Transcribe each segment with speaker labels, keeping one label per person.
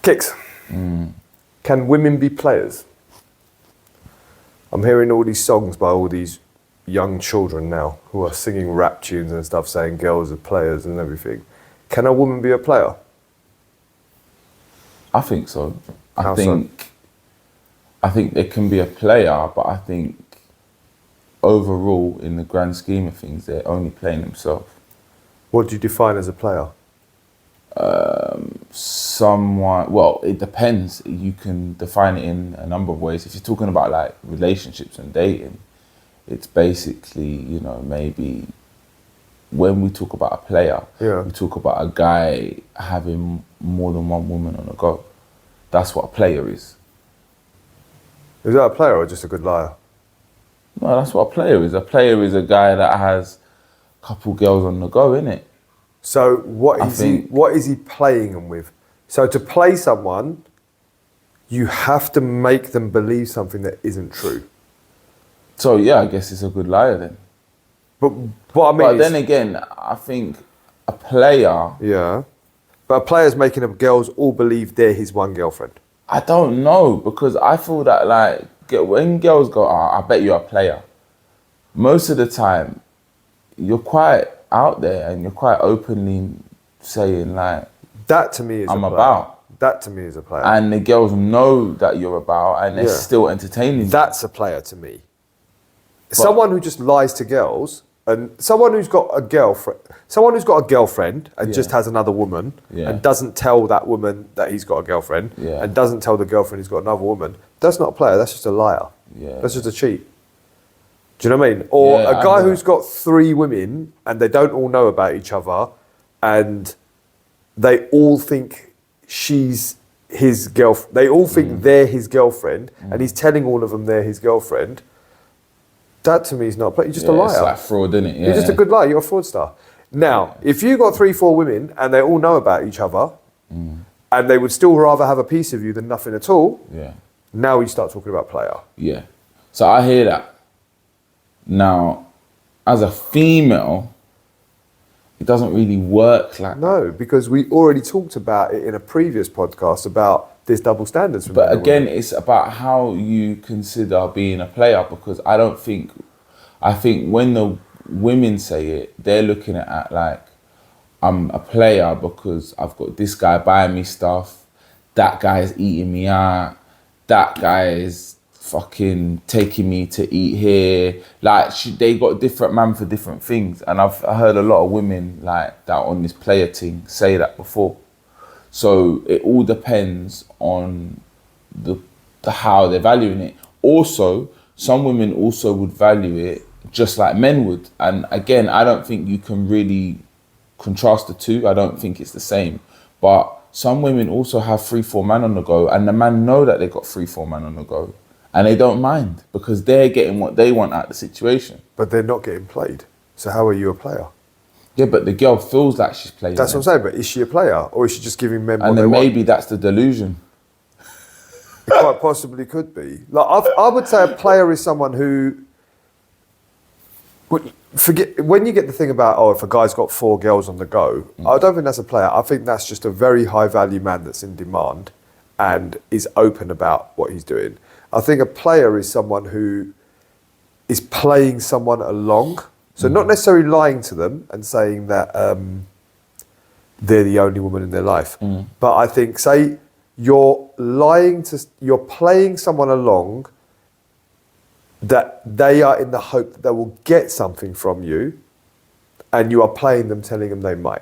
Speaker 1: Kicks. Can women be players? I'm hearing all these songs by all these young children now who are singing rap tunes and stuff saying girls are players and everything. Can a woman be a player?
Speaker 2: I think so.
Speaker 1: How
Speaker 2: I think they can be a player, but I think overall, in the grand scheme of things, they're only playing themselves.
Speaker 1: What do you define as a player?
Speaker 2: Someone, well, it depends. You can define it in a number of ways. If you're talking about like relationships and dating, it's basically, you know, maybe when we talk about a player, we talk about a guy having more than one woman on the go. That's what a player is.
Speaker 1: Is that a player or just a good liar?
Speaker 2: No, that's what a player is. A player is a guy that has a couple girls on the go, innit?
Speaker 1: So what is he playing them with? So to play someone, you have to make them believe something that isn't true.
Speaker 2: So yeah, I guess it's a good liar then.
Speaker 1: But what I mean
Speaker 2: then again, I think a player...
Speaker 1: Yeah. But a player's making up girls all believe they're his one girlfriend.
Speaker 2: I don't know, because I feel that like when girls go, I bet you're a player. Most of the time, you're quite out there and you're quite openly saying like,
Speaker 1: that to me is
Speaker 2: I'm
Speaker 1: a player.
Speaker 2: about.
Speaker 1: That to me is a player.
Speaker 2: And the girls know that you're about and they're still entertaining you.
Speaker 1: That's a player to me. Someone who just lies to girls, and someone who's got a girlfriend and just has another woman and doesn't tell that woman that he's got a girlfriend and doesn't tell the girlfriend he's got another woman, that's not a player, that's just a liar. That's just a cheat. Do you know what I mean? Or a guy who's got 3 women and they don't all know about each other and they all think she's his girlfriend. They all think they're his girlfriend and he's telling all of them they're his girlfriend. That to me is not a player. You're just a liar.
Speaker 2: It's like fraud, isn't it? Yeah.
Speaker 1: You're just a good liar. You're a fraudster. Now, if you got 3, 4 women and they all know about each other and they would still rather have a piece of you than nothing at all, now you start talking about player.
Speaker 2: Yeah. So I hear that. Now, as a female, it doesn't really work like that.
Speaker 1: No, because we already talked about it in a previous podcast about there's double standards.
Speaker 2: But again, it's about how you consider being a player, because I think when the women say it, they're looking at like, I'm a player because I've got this guy buying me stuff, that guy is eating me out, that guy is fucking taking me to eat here. Like they got different man for different things. And I heard a lot of women like that on this player thing say that before. So it all depends on the how they're valuing it. Also, some women also would value it just like men would. And again, I don't think you can really contrast the two. I don't think it's the same. But some women also have 3, 4 men on the go, and the man know that they got 3, 4 men on the go, and they don't mind because they're getting what they want out of the situation.
Speaker 1: But they're not getting played. So how are you a player?
Speaker 2: Yeah, but the girl feels like she's playing.
Speaker 1: That's what I'm saying. But is she a player, or is she just giving men what
Speaker 2: and
Speaker 1: they
Speaker 2: then
Speaker 1: want?
Speaker 2: maybe that's the delusion.
Speaker 1: It quite possibly could be. Like I would say, a player is someone who forget when you get the thing about if a guy's got 4 girls on the go. I don't think that's a player. I think that's just a very high value man that's in demand and is open about what he's doing. I think a player is someone who is playing someone along. So not necessarily lying to them and saying that they're the only woman in their life. But I think, say, you're playing someone along that they are in the hope that they will get something from you, and you are playing them, telling them they might.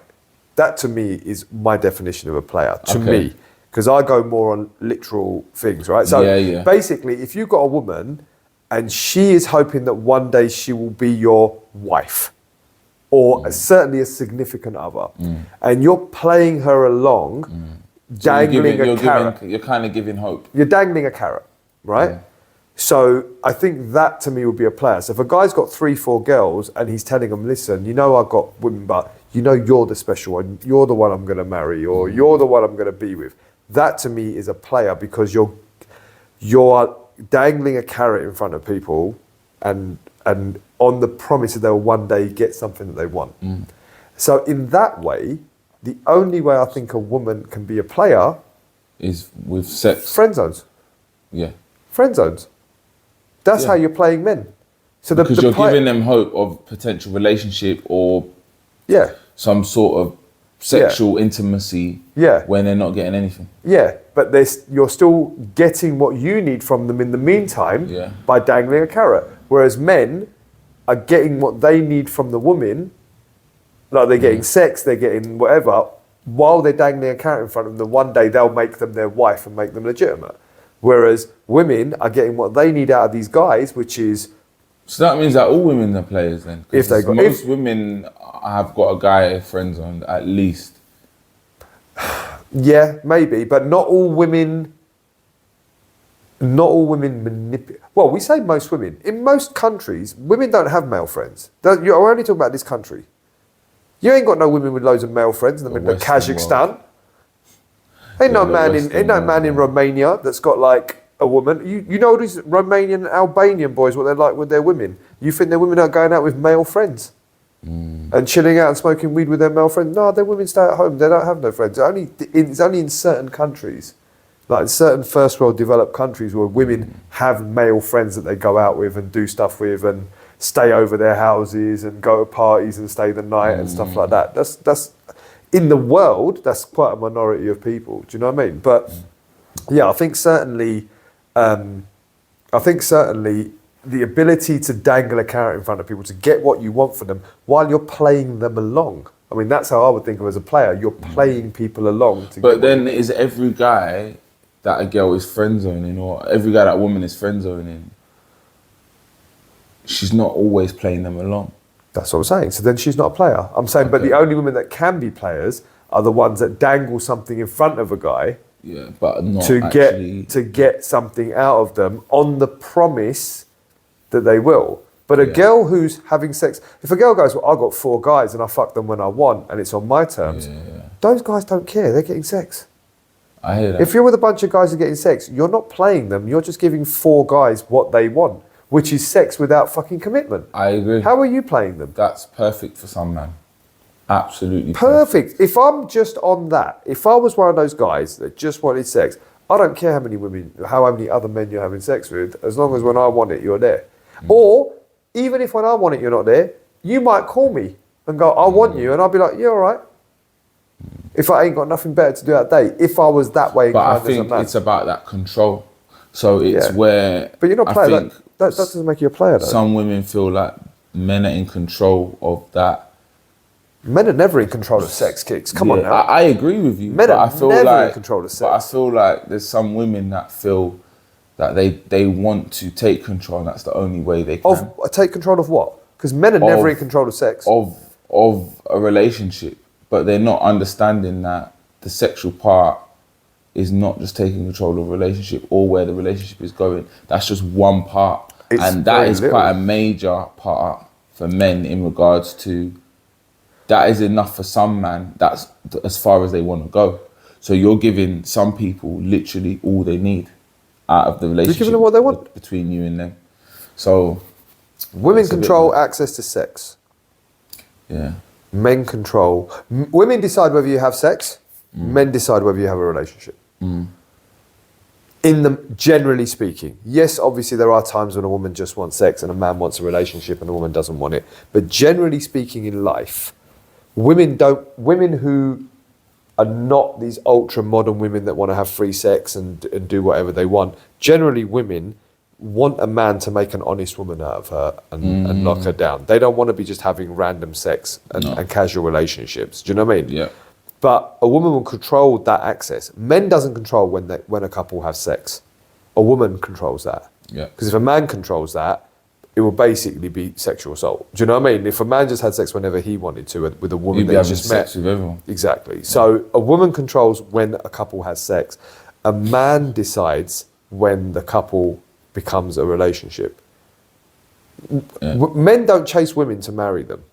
Speaker 1: That to me is my definition of a player, to me. Because I go more on literal things, right? So basically, if you've got a woman and she is hoping that one day she will be your wife, or certainly a significant other, and you're playing her along, dangling a carrot.
Speaker 2: You're kind of giving hope.
Speaker 1: You're dangling a carrot, right? So I think that to me would be a player. So if a guy's got 3, 4 girls and he's telling them, listen, you know I've got women, but you know you're the special one, you're the one I'm going to marry, or you're the one I'm going to be with. That to me is a player, because you're dangling a carrot in front of people and on the promise that they'll one day get something that they want. So in that way, the only way I think a woman can be a player
Speaker 2: is with sex.
Speaker 1: Friend zones.
Speaker 2: Yeah.
Speaker 1: Friend zones. That's
Speaker 2: Yeah.
Speaker 1: how you're playing men. So
Speaker 2: Because you're giving them hope of potential relationship or
Speaker 1: Yeah.
Speaker 2: some sort of sexual intimacy
Speaker 1: Yeah.
Speaker 2: when they're not getting anything.
Speaker 1: Yeah, but you're still getting what you need from them in the meantime
Speaker 2: Yeah.
Speaker 1: by dangling a carrot. Whereas men are getting what they need from the woman, like they're getting sex, they're getting whatever, while they're dangling a carrot in front of them. One day they'll make them their wife and make them legitimate. Whereas women are getting what they need out of these guys, which is
Speaker 2: So that means that all women are players then? 'Cause
Speaker 1: If they got-
Speaker 2: most women have got a guy friend zone at least.
Speaker 1: yeah, maybe, but not all women. Not all women manipulate. Well, we say most women. In most countries, women don't have male friends. You're only talking about this country. You ain't got no women with loads of male friends in the middle of
Speaker 2: Western
Speaker 1: Kazakhstan. Ain't no
Speaker 2: the
Speaker 1: man in
Speaker 2: Western
Speaker 1: ain't no
Speaker 2: world,
Speaker 1: man in
Speaker 2: yeah.
Speaker 1: Romania that's got like a woman. You know these Romanian and Albanian boys what they're like with their women. You think their women are going out with male friends and chilling out and smoking weed with their male friends? No, their women stay at home. They don't have no friends. It's only in certain countries, like in certain first world developed countries, where women have male friends that they go out with and do stuff with and stay over their houses and go to parties and stay the night and stuff like that. That's in the world, that's quite a minority of people. Do you know what I mean? But yeah, I think certainly the ability to dangle a carrot in front of people to get what you want for them while you're playing them along. I mean, that's how I would think of it as a player. You're playing people along to
Speaker 2: But
Speaker 1: get
Speaker 2: then is every guy that a girl is friend zoning or every guy that a woman is friend zoning, she's not always playing them along.
Speaker 1: That's what I'm saying. So then she's not a player. I'm saying, but the only women that can be players are the ones that dangle something in front of a guy
Speaker 2: Yeah, but not
Speaker 1: to
Speaker 2: actually.
Speaker 1: get something out of them on the promise that they will. But a
Speaker 2: Yeah.
Speaker 1: girl who's having sex, if a girl goes, well, I got 4 guys and I fuck them when I want and it's on my terms, those guys don't care. They're getting sex.
Speaker 2: I hear that.
Speaker 1: If you're with a bunch of guys who are getting sex, you're not playing them. You're just giving 4 guys what they want, which is sex without fucking commitment.
Speaker 2: I agree.
Speaker 1: How are you playing them?
Speaker 2: That's perfect for some man. Absolutely
Speaker 1: Perfect. If I'm just on that, if I was one of those guys that just wanted sex, I don't care how many other men you're having sex with, as long as when I want it, you're there. Or even if when I want it, you're not there, you might call me and go, I want you, and I'll be like, yeah, all right. If I ain't got nothing better to do that day, if I was that way,
Speaker 2: But I
Speaker 1: inclined as a
Speaker 2: think
Speaker 1: man.
Speaker 2: it's about that control. So it's
Speaker 1: Yeah.
Speaker 2: where.
Speaker 1: But you're not a
Speaker 2: I
Speaker 1: player.
Speaker 2: think
Speaker 1: That doesn't make you a player, though.
Speaker 2: some women feel like men are in control of that.
Speaker 1: Men are never in control of sex, Kicks. Come on
Speaker 2: Yeah,
Speaker 1: now.
Speaker 2: I agree with you.
Speaker 1: Men
Speaker 2: but
Speaker 1: are
Speaker 2: I feel
Speaker 1: never in
Speaker 2: like,
Speaker 1: control of
Speaker 2: But I
Speaker 1: sex.
Speaker 2: feel like there's some women that feel that they want to take control, and that's the only way they can.
Speaker 1: Take control of what? Because men are never
Speaker 2: Of-
Speaker 1: in control of sex.
Speaker 2: of a relationship, but they're not understanding that the sexual part is not just taking control of a relationship or where the relationship is going. That's just one part,
Speaker 1: It's
Speaker 2: and that
Speaker 1: very
Speaker 2: is
Speaker 1: little.
Speaker 2: quite a major part for men in regards to. That is enough for some man. That's as far as they want to go. So you're giving some people literally all they need out of the relationship.
Speaker 1: giving them what they want.
Speaker 2: Between you and them. So
Speaker 1: Women
Speaker 2: it's a bit
Speaker 1: control
Speaker 2: mad.
Speaker 1: access to sex.
Speaker 2: yeah.
Speaker 1: Men control. Women decide whether you have sex. Men decide whether you have a relationship. Generally speaking, yes, obviously there are times when a woman just wants sex and a man wants a relationship and a woman doesn't want it. But generally speaking, in life, women who are not these ultra modern women that want to have free sex and do whatever they want. Generally, women want a man to make an honest woman out of her and knock her down. They don't want to be just having random sex and casual relationships. Do you know what I mean?
Speaker 2: Yeah.
Speaker 1: But a woman will control that access. Men doesn't control when a couple have sex. A woman controls that.
Speaker 2: Yeah.
Speaker 1: Because if a man controls that, it will basically be sexual assault. Do you know what I mean? If a man just had sex whenever he wanted to with a woman
Speaker 2: You'd be
Speaker 1: that
Speaker 2: having
Speaker 1: he just
Speaker 2: sex
Speaker 1: met.
Speaker 2: with everyone.
Speaker 1: Exactly. So a woman controls when a couple has sex. A man decides when the couple becomes a relationship.
Speaker 2: Yeah.
Speaker 1: Men don't chase women to marry them.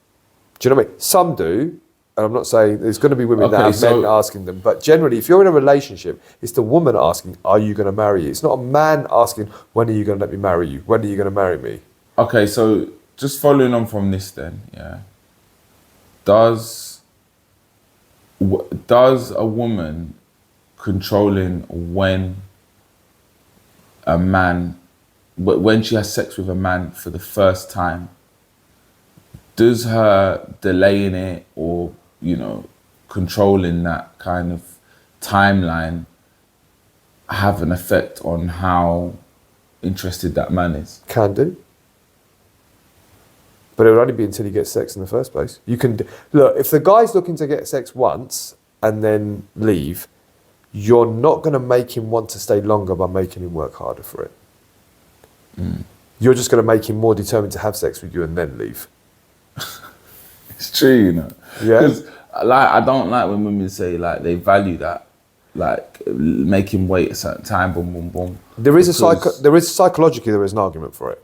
Speaker 1: Do you know what I mean? Some do. And I'm not saying there's going to be women that
Speaker 2: Okay,
Speaker 1: have
Speaker 2: so-
Speaker 1: men asking them. But generally, if you're in a relationship, it's the woman asking, are you going to marry you? It's not a man asking, when are you going to let me marry you? When are you going to marry me?
Speaker 2: Okay, so just following on from this then, yeah. Does a woman controlling when she has sex with a man for the first time, does her delaying it or, controlling that kind of timeline have an effect on how interested that man is?
Speaker 1: Can do. But it would only be until he gets sex in the first place. You can look, if the guy's looking to get sex once and then leave, you're not going to make him want to stay longer by making him work harder for it. You're just going to make him more determined to have sex with you and then leave.
Speaker 2: It's true,
Speaker 1: Yeah.
Speaker 2: Because I don't like when women say they value that, make him wait a certain time, boom, boom, boom.
Speaker 1: Psychologically there is an argument for it.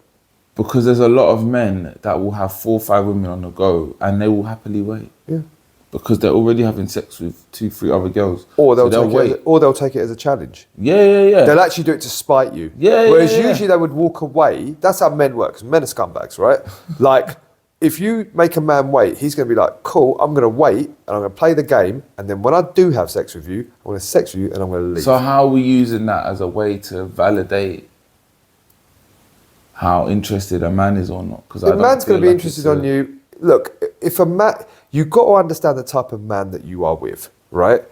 Speaker 2: Because there's a lot of men that will have 4 or 5 women on the go and they will happily wait.
Speaker 1: Yeah.
Speaker 2: Because they're already having sex with 2, 3 other girls.
Speaker 1: Or they'll take it as a challenge.
Speaker 2: Yeah.
Speaker 1: They'll actually do it to spite you. Whereas usually they would walk away. That's how men work. 'Cause men are scumbags, right? If you make a man wait, he's going to be like, cool, I'm going to wait and I'm going to play the game. And then when I do have sex with you, I'm going to sex with you and I'm going to leave.
Speaker 2: So how are we using that as a way to validate how interested a man is or not? Because
Speaker 1: a man's going to be interested on you. Look, if a man, you've got to understand the type of man that you are with, right?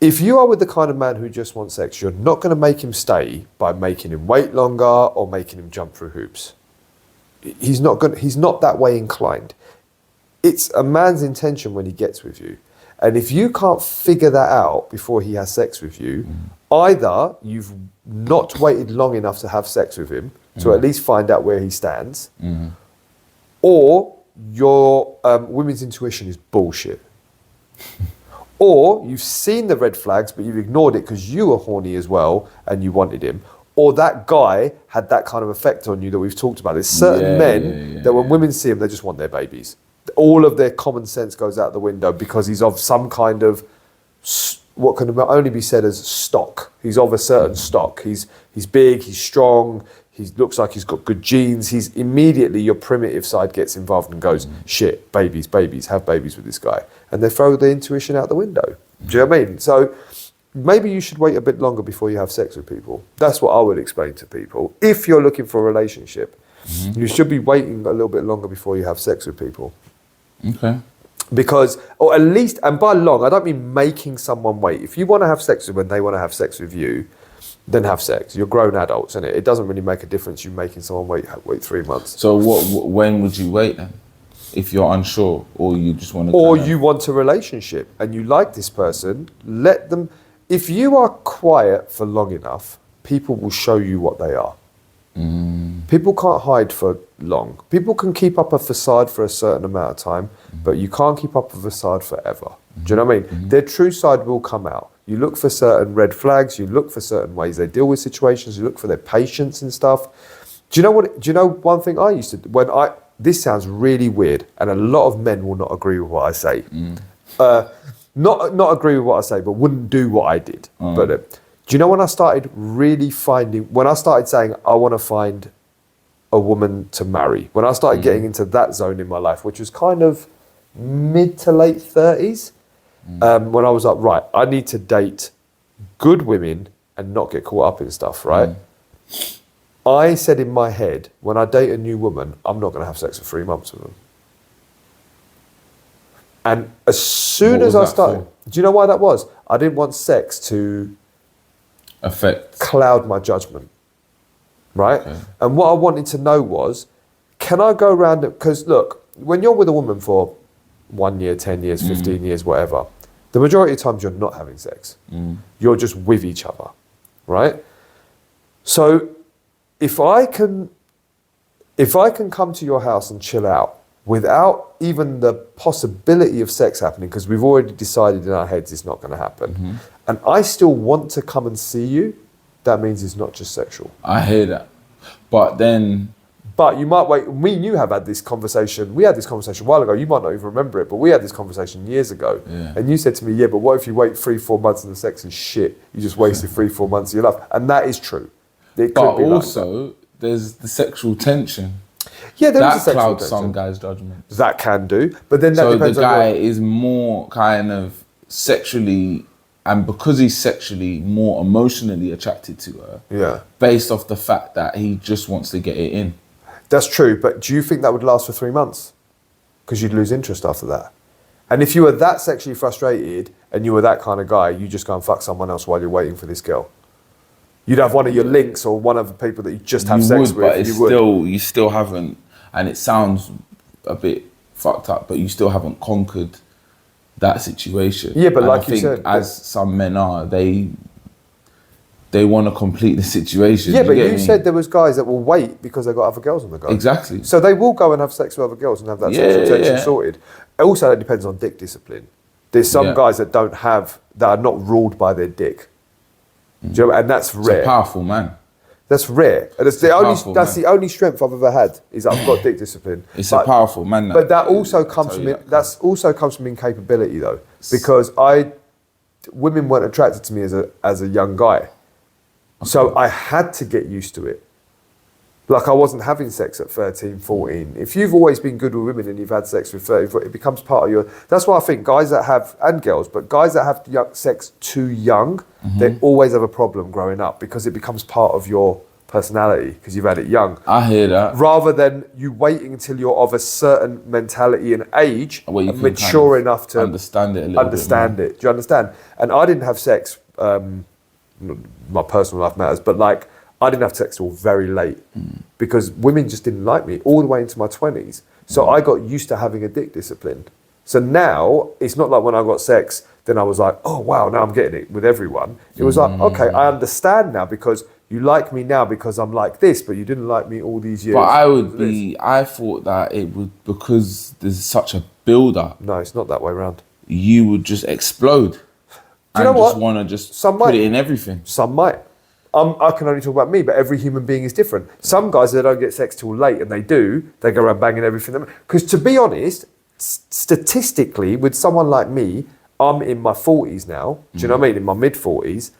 Speaker 1: If you are with the kind of man who just wants sex, you're not going to make him stay by making him wait longer or making him jump through hoops. He's not that way inclined. It's a man's intention when he gets with you. And if you can't figure that out before he has sex with you, either you've not waited long enough to have sex with him to at least find out where he stands, or your women's intuition is bullshit. Or you've seen the red flags, but you've ignored it because you were horny as well and you wanted him. Or that guy had that kind of effect on you that we've talked about. There's certain men that when women see him, they just want their babies. All of their common sense goes out the window because he's of some kind of, what can only be said as stock. He's of a certain stock. He's big, he's strong, he looks like he's got good genes. He's immediately, your primitive side gets involved and goes, shit, babies, have babies with this guy. And they throw the intuition out the window. Do you know what I mean? So maybe you should wait a bit longer before you have sex with people. That's what I would explain to people. If you're looking for a relationship, you should be waiting a little bit longer before you have sex with people.
Speaker 2: Okay.
Speaker 1: Because, or at least, and by long, I don't mean making someone wait. If you want to have sex with them and they want to have sex with you, then have sex. You're grown adults, innit? It doesn't really make a difference you making someone wait 3 months.
Speaker 2: So when would you wait then? If you're unsure or you just want to...
Speaker 1: Or you want a relationship and you like this person, let them... If you are quiet for long enough, people will show you what they are. People can't hide for long. People can keep up a facade for a certain amount of time, but you can't keep up a facade forever. Do you know what I mean? Their true side will come out. You look for certain red flags, you look for certain ways they deal with situations, you look for their patience and stuff. Do you know one thing I used to do? This sounds really weird, and a lot of men will not agree with what I say. Not agree with what I say, but wouldn't do what I did. But do you know when I started saying I want to find a woman to marry, when I started getting into that zone in my life, which was kind of mid to late 30s, when I was like, right, I need to date good women and not get caught up in stuff, right? I said in my head, when I date a new woman, I'm not going to have sex for 3 months with them. And as soon as I started, do you know why that was? I didn't want sex to cloud my judgment, right? Okay. And what I wanted to know was, can I go around it? Because look, when you're with a woman for 1 year, 10 years, 15 years, whatever, the majority of times you're not having sex. You're just with each other, right? So if I can come to your house and chill out without even the possibility of sex happening, because we've already decided in our heads it's not going to happen, and I still want to come and see you, that means it's not just sexual.
Speaker 2: I hear that. But
Speaker 1: you might wait. Me and you have had this conversation. We had this conversation a while ago. You might not even remember it, but we had this conversation years ago. Yeah. And you said to me, yeah, but what if you wait 3-4 months and the sex is shit? You just wasted 3-4 months of your life. And that is true.
Speaker 2: But also, there's the sexual tension.
Speaker 1: Yeah, there is a sexual
Speaker 2: clouds
Speaker 1: tension.
Speaker 2: some guys' judgment.
Speaker 1: That can do. But then that depends on...
Speaker 2: So the guy is more kind of sexually and because he's sexually more emotionally attracted to her,
Speaker 1: Yeah.
Speaker 2: based off the fact that he just wants to get it in.
Speaker 1: That's true, but do you think that would last for 3 months? Because you'd lose interest after that. And if you were that sexually frustrated and you were that kind of guy, you just go and fuck someone else while you're waiting for this girl. You'd have one of your links or one of the people that you just have sex with.
Speaker 2: But you still haven't, and it sounds a bit fucked up, but you still haven't conquered that situation.
Speaker 1: Yeah, but
Speaker 2: and
Speaker 1: like
Speaker 2: I
Speaker 1: you
Speaker 2: think
Speaker 1: said,
Speaker 2: as some men are, they want to complete the situation.
Speaker 1: Yeah, but
Speaker 2: get
Speaker 1: you
Speaker 2: me?
Speaker 1: said there was guys that will wait because they've got other girls on the go.
Speaker 2: Exactly.
Speaker 1: So they will go and have sex with other girls and have that sexual tension sorted. Also, it depends on dick discipline. There's some guys that that are not ruled by their dick. Do you know, and that's rare.
Speaker 2: It's a powerful man.
Speaker 1: That's rare. And that's the only strength I've ever had is that I've got dick discipline.
Speaker 2: It's a powerful man.
Speaker 1: But that also comes from incapability though, because women weren't attracted to me as a young guy. So I had to get used to it. Like I wasn't having sex at 13, 14. If you've always been good with women and you've had sex with 13, 14, it becomes part of your... That's why I think guys that have, and girls, but guys that have sex too young, they always have a problem growing up because it becomes part of your personality because you've had it young.
Speaker 2: I hear that.
Speaker 1: Rather than you waiting until you're of a certain mentality and age and mature
Speaker 2: kind of
Speaker 1: enough to
Speaker 2: understand it a little bit.
Speaker 1: Do you understand? And I didn't have sex, my personal life matters, but like I didn't have sex till very late because women just didn't like me all the way into my 20s. So I got used to having a dick discipline. So now it's not like when I got sex, then I was like, oh wow, now I'm getting it with everyone. It was like, okay, I understand now because you like me now because I'm like this, but you didn't like me all these years.
Speaker 2: But I thought that it would, because there's such a build-up.
Speaker 1: No, it's not that way around.
Speaker 2: You would just explode.
Speaker 1: Do you know what?
Speaker 2: Just want to put it in everything.
Speaker 1: Some might. I can only talk about me, but every human being is different. Some guys, they don't get sex till late, and they go around banging everything. Because to be honest, statistically, with someone like me, I'm in my 40s now. Do you know what I mean? In my mid-40s.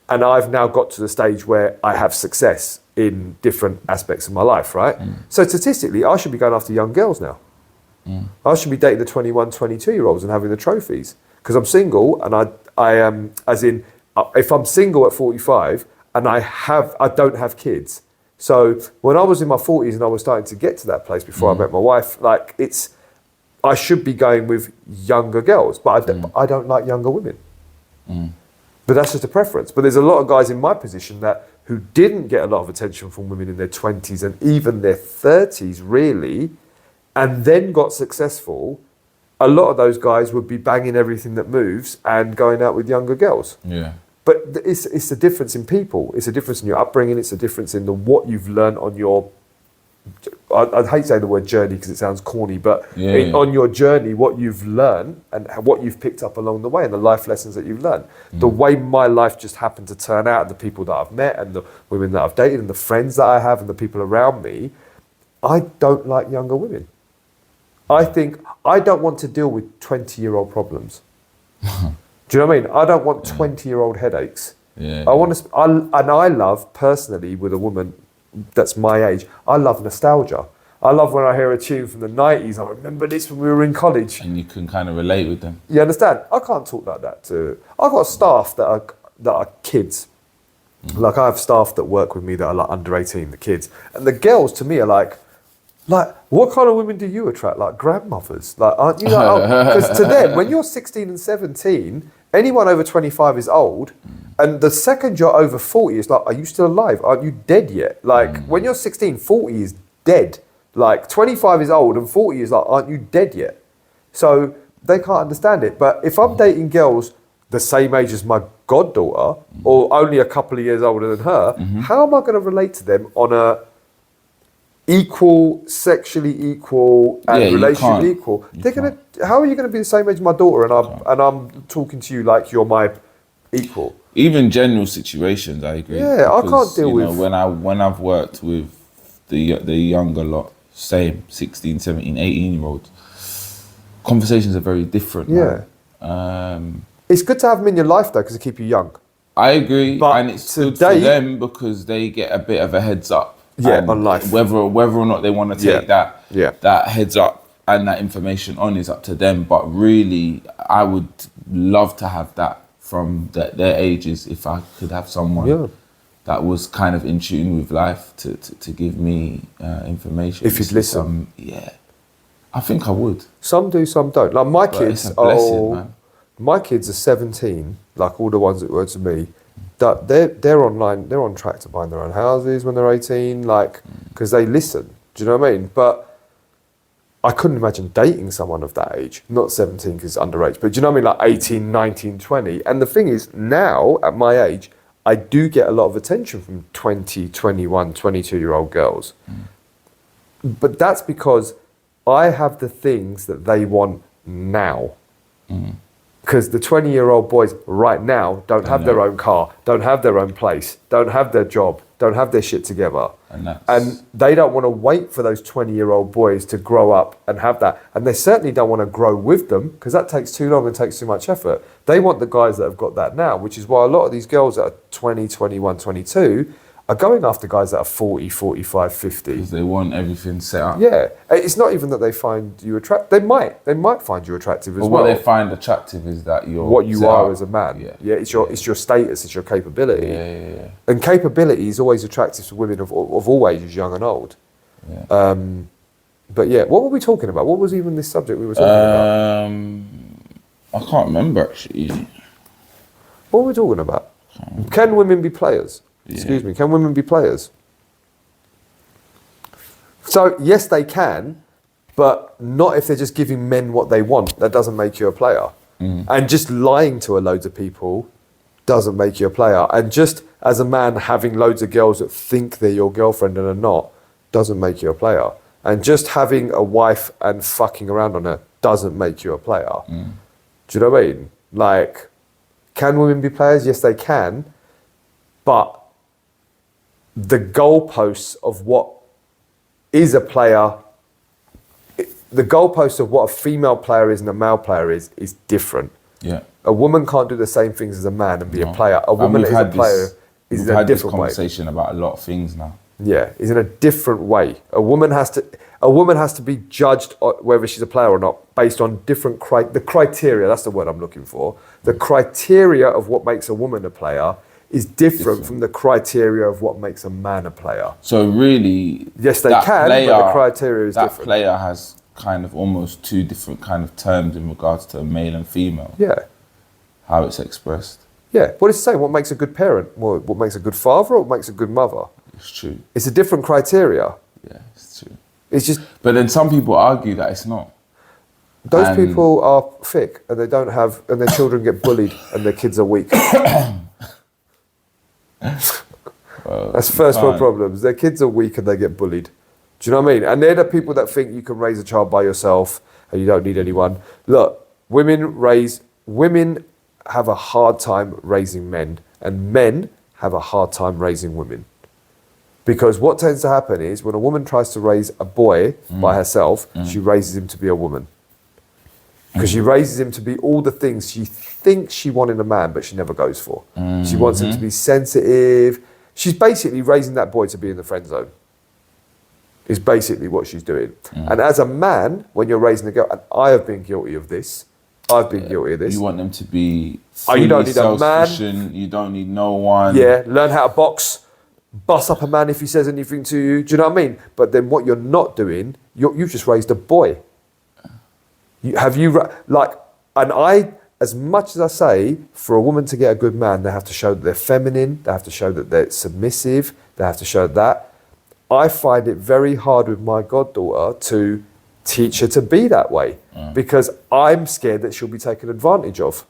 Speaker 1: And I've now got to the stage where I have success in different aspects of my life, right? So statistically, I should be going after young girls now. I should be dating the 21, 22-year-olds and having the trophies. Because I'm single, and I am, as in, if I'm single at 45, and I don't have kids. So when I was in my 40s and I was starting to get to that place before I met my wife, like I should be going with younger girls, but I don't like younger women. But that's just a preference. But there's a lot of guys in my position who didn't get a lot of attention from women in their 20s and even their 30s, really, and then got successful. A lot of those guys would be banging everything that moves and going out with younger girls.
Speaker 2: Yeah.
Speaker 1: But it's a difference in people. It's a difference in your upbringing. It's a difference in what you've learned on your... I'd hate saying the word journey because it sounds corny, but on your journey, what you've learned and what you've picked up along the way and the life lessons that you've learned. The way my life just happened to turn out, the people that I've met and the women that I've dated and the friends that I have and the people around me, I don't like younger women. I think I don't want to deal with 20-year-old problems. Do you know what I mean? I don't want 20-year-old headaches.
Speaker 2: Yeah.
Speaker 1: I love, personally, with a woman that's my age, I love nostalgia. I love when I hear a tune from the 90s. I remember this when we were in college.
Speaker 2: And you can kind of relate with them.
Speaker 1: You understand? I can't talk like that to... I've got staff that are kids. Like, I have staff that work with me that are like under 18, the kids. And the girls, to me, are like, what kind of women do you attract? Like grandmothers? Like, aren't you like... Because to them, when you're 16 and 17, anyone over 25 is old. And the second you're over 40, it's like, are you still alive? Aren't you dead yet? Like, when you're 16, 40 is dead. Like, 25 is old and 40 is like, aren't you dead yet? So they can't understand it. But if I'm dating girls the same age as my goddaughter, or only a couple of years older than her, how am I going to relate to them on a sexually equal and relationally equal? How are you going to be the same age as my daughter and I'm talking to you like you're my equal?
Speaker 2: Even general situations, I agree.
Speaker 1: Yeah, I can't deal with...
Speaker 2: When I've worked with the younger lot, same, 16, 17, 18-year-olds, conversations are very different.
Speaker 1: Yeah. It's good to have them in your life, though, because they keep you young.
Speaker 2: I agree,
Speaker 1: but
Speaker 2: and it's good for them because they get a bit of a heads up.
Speaker 1: On life.
Speaker 2: Whether or not they want to take that heads up and that information on is up to them. But really, I would love to have that from their ages if I could have someone
Speaker 1: Yeah.
Speaker 2: that was kind of in tune with life to give me information.
Speaker 1: If you'd listen.
Speaker 2: Yeah. I think I would.
Speaker 1: Some do, some don't. Like my
Speaker 2: But
Speaker 1: kids
Speaker 2: it's a blessing,
Speaker 1: are
Speaker 2: man.
Speaker 1: my kids are 17, like all the ones that were to me, that they're online, they're on track to buying their own houses when they're 18, like, because they listen. Do you know what I mean? But I couldn't imagine dating someone of that age, not 17 because it's underage, but do you know what I mean? Like 18, 19, 20. And the thing is, now at my age, I do get a lot of attention from 20, 21, 22-year-old girls. But that's because I have the things that they want now. Because the 20-year-old boys right now don't have their own car, don't have their own place, don't have their job, don't have their shit together. And they don't want to wait for those 20-year-old boys to grow up and have that. And they certainly don't want to grow with them because that takes too long and takes too much effort. They want the guys that have got that now, which is why a lot of these girls that are 20, 21, 22 are going after guys that are 40, 45, 50.
Speaker 2: Because they want everything set up.
Speaker 1: Yeah. It's not even that they find you attractive. They might find you attractive as
Speaker 2: But
Speaker 1: well.
Speaker 2: what they find attractive is that you're
Speaker 1: What you
Speaker 2: set
Speaker 1: are
Speaker 2: up.
Speaker 1: as a man.
Speaker 2: Yeah.
Speaker 1: It's your status, it's your capability.
Speaker 2: Yeah.
Speaker 1: And capability is always attractive to women of all ages, young and old.
Speaker 2: Yeah.
Speaker 1: But yeah, what were we talking about? What was even this subject we were talking about?
Speaker 2: I can't remember actually.
Speaker 1: What were we talking about? Can women be players? Excuse me, can women be players? So yes, they can, but not if they're just giving men what they want. That doesn't make you a player. And just lying to a loads of people doesn't make you a player. And just as a man having loads of girls that think they're your girlfriend and are not, doesn't make you a player. And just having a wife and fucking around on her doesn't make you a player. Do you know what I mean? Like, can women be players? Yes, they can. But the goalposts of what is a player, the goalposts of what a female player is and a male player is different.
Speaker 2: Yeah.
Speaker 1: A woman can't do the same things as a man and be a player. A woman that is a player is in a different way.
Speaker 2: We've had this conversation about a lot of things now.
Speaker 1: Yeah, is in a different way. A woman has to be judged whether she's a player or not based on different the criteria. That's the word I'm looking for. The criteria of what makes a woman a player is different from the criteria of what makes a man a player.
Speaker 2: So really,
Speaker 1: yes, they can, but the criteria is different.
Speaker 2: That player has kind of almost two different kind of terms in regards to male and female.
Speaker 1: Yeah.
Speaker 2: How it's expressed.
Speaker 1: Yeah, but it's the same. What makes a good parent? What makes a good father or what makes a good mother?
Speaker 2: It's true.
Speaker 1: It's a different criteria.
Speaker 2: Yeah, it's true.
Speaker 1: It's just...
Speaker 2: But then some people argue that it's not.
Speaker 1: Those people are thick and they don't have... And their children get bullied and their kids are weak.
Speaker 2: Well,
Speaker 1: that's first world problems. Their kids are weak and they get bullied. Do you know what I mean? And they're the people that think you can raise a child by yourself and you don't need anyone. Look, women have a hard time raising men and men have a hard time raising women. Because what tends to happen is when a woman tries to raise a boy by herself, she raises him to be a woman. Because she raises him to be all the things she thinks she wants in a man, but she never goes for. She wants him to be sensitive. She's basically raising that boy to be in the friend zone. Is basically what she's doing. And as a man, when you're raising a girl, and I have been guilty of this,
Speaker 2: You want them to be fully
Speaker 1: you don't need a man.
Speaker 2: self-sufficient, you don't need no one.
Speaker 1: Yeah, learn how to box, bust up a man if he says anything to you. Do you know what I mean? But then what you're not doing, you've just raised a boy. As much as I say, for a woman to get a good man, they have to show that they're feminine, they have to show that they're submissive, they have to show that. I find it very hard with my goddaughter to teach her to be that way because I'm scared that she'll be taken advantage of.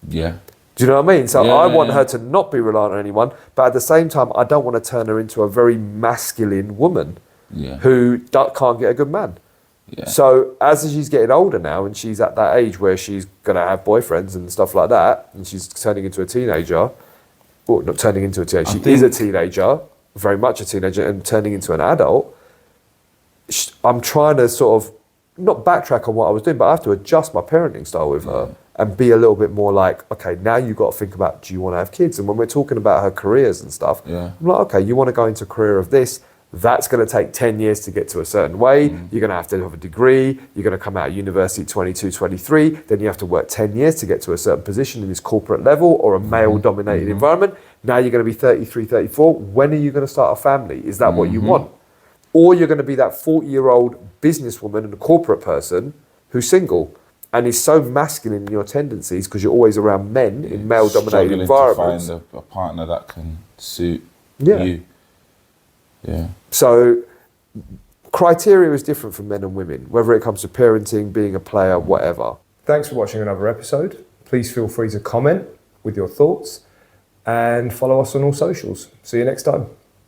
Speaker 2: Yeah.
Speaker 1: Do you know what I mean? So I want her to not be reliant on anyone, but at the same time, I don't want to turn her into a very masculine woman who can't get a good man. Yeah. So as she's getting older now and she's at that age where she's going to have boyfriends and stuff like that, and she's turning into a teenager, well, not turning into a teenager, she is a teenager, very much a teenager, and turning into an adult, I'm trying to sort of, not backtrack on what I was doing, but I have to adjust my parenting style with her and be a little bit more like, okay, now you've got to think about, do you want to have kids? And when we're talking about her careers and stuff, I'm like, okay, you want to go into a career of this, That's going to take 10 years to get to a certain way. You're going to have a degree. You're going to come out of university at 22, 23. Then you have to work 10 years to get to a certain position in this corporate level or a male-dominated environment. Now you're going to be 33, 34. When are you going to start a family? Is that what you want? Or you're going to be that 40-year-old businesswoman and a corporate person who's single and is so masculine in your tendencies because you're always around men in male-dominated environments.
Speaker 2: To find a partner that can suit
Speaker 1: Yeah.
Speaker 2: you. Yeah.
Speaker 1: So criteria is different for men and women, whether it comes to parenting, being a player, whatever. Thanks for watching another episode. Please feel free to comment with your thoughts and follow us on all socials. See you next time.